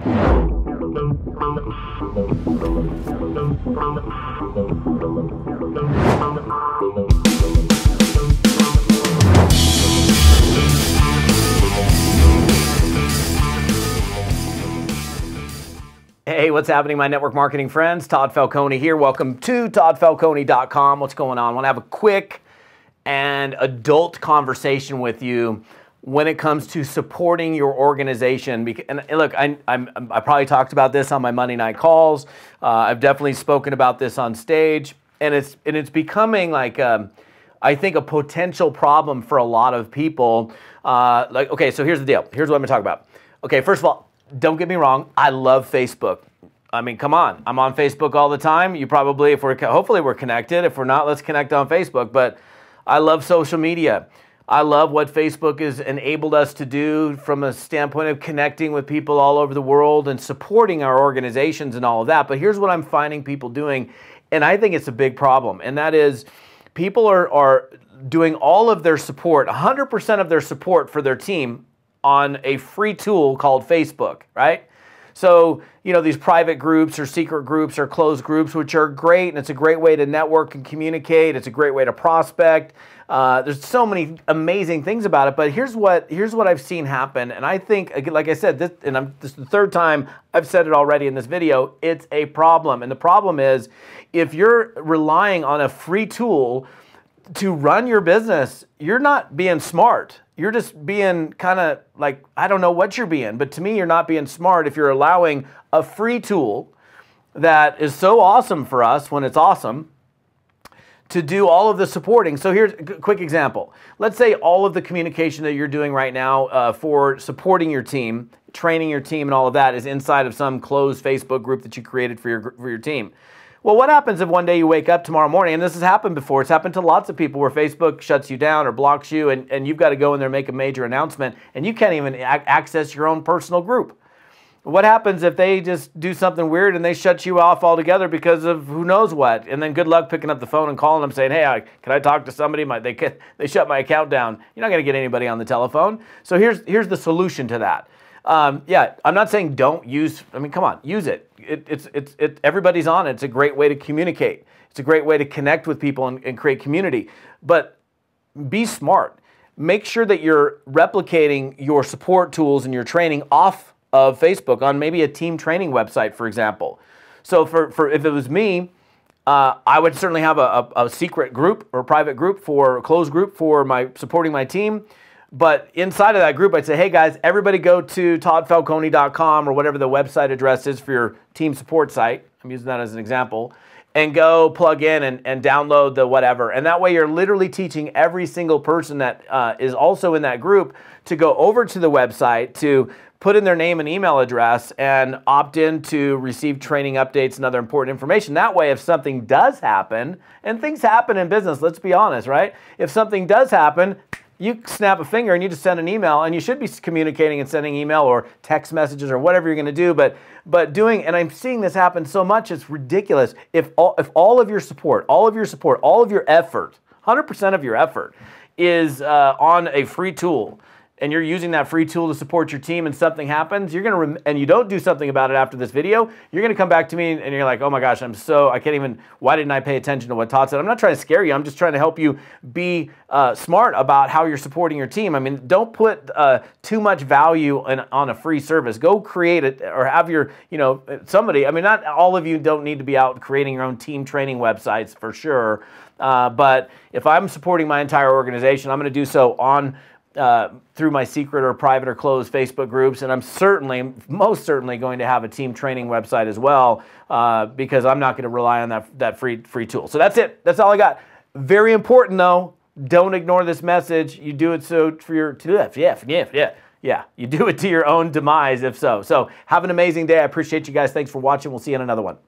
Hey, what's happening, my network marketing friends? Todd Falcone here. Welcome to toddfalcone.com. What's going on? I want to have a quick and adult conversation with you when it comes to supporting your organization. And look, I probably talked about this on my Monday night calls. I've definitely spoken about this on stage, and it's becoming like I think a potential problem for a lot of people. Okay, so here's the deal. Here's what I'm going to talk about. Okay, first of all, don't get me wrong. I love Facebook. I mean, come on. I'm on Facebook all the time. You probably, hopefully we're connected. If we're not, let's connect on Facebook. But I love social media. I love what Facebook has enabled us to do from a standpoint of connecting with people all over the world and supporting our organizations and all of that. But here's what I'm finding people doing, and I think it's a big problem, and that is people are doing all of their support, 100% of their support for their team on a free tool called Facebook, right? So, you know, these private groups or secret groups or closed groups, which are great, and it's a great way to network and communicate. It's a great way to prospect. There's so many amazing things about it, but here's what I've seen happen, and I think, like I said, this is the third time I've said it already in this video, it's a problem. And the problem is, if you're relying on a free tool to run your business, you're not being smart. You're just being kind of like, I don't know what you're being, but to me, you're not being smart if you're allowing a free tool that is so awesome for us when it's awesome to do all of the supporting. So here's a quick example. Let's say all of the communication that you're doing right now for supporting your team, training your team and all of that is inside of some closed Facebook group that you created for your team. Well, what happens if one day you wake up tomorrow morning, and this has happened before, it's happened to lots of people where Facebook shuts you down or blocks you, and you've got to go in there and make a major announcement, and you can't even access your own personal group. What happens if they just do something weird and they shut you off altogether because of who knows what? And then good luck picking up the phone and calling them saying, hey, can I talk to somebody? They shut my account down. You're not going to get anybody on the telephone. So here's the solution to that. Yeah, I'm not saying don't use, I mean, come on, use it. Everybody's on it. It's a great way to communicate. It's a great way to connect with people and create community. But be smart. Make sure that you're replicating your support tools and your training off of Facebook on maybe a team training website, for example. So if it was me, I would certainly have a secret group or private group a closed group for supporting my team. But inside of that group, I'd say, hey guys, everybody go to toddfalcone.com or whatever the website address is for your team support site. I'm using that as an example. And go plug in and download the whatever. And that way you're literally teaching every single person that is also in that group to go over to the website to put in their name and email address and opt in to receive training updates and other important information. That way, if something does happen, and things happen in business, let's be honest, right? If something does happen, you snap a finger and you just send an email, and you should be communicating and sending email or text messages or whatever you're going to do. But doing, and I'm seeing this happen so much, it's ridiculous. If all of your support, all of your effort, 100% of your effort is on a free tool, and you're using that free tool to support your team, and something happens, and you don't do something about it after this video, you're gonna come back to me and you're like, oh my gosh, why didn't I pay attention to what Todd said? I'm not trying to scare you, I'm just trying to help you be smart about how you're supporting your team. I mean, don't put too much value on a free service. Go create it, or have somebody, I mean, not all of you don't need to be out creating your own team training websites for sure, but if I'm supporting my entire organization, I'm gonna do so through my secret or private or closed Facebook groups, and I'm most certainly going to have a team training website as well, because I'm not going to rely on that free tool. So that's it. That's all I got. Very important though. Don't ignore this message. You do it you do it to your own demise if so. So have an amazing day. I appreciate you guys. Thanks for watching. We'll see you in another one.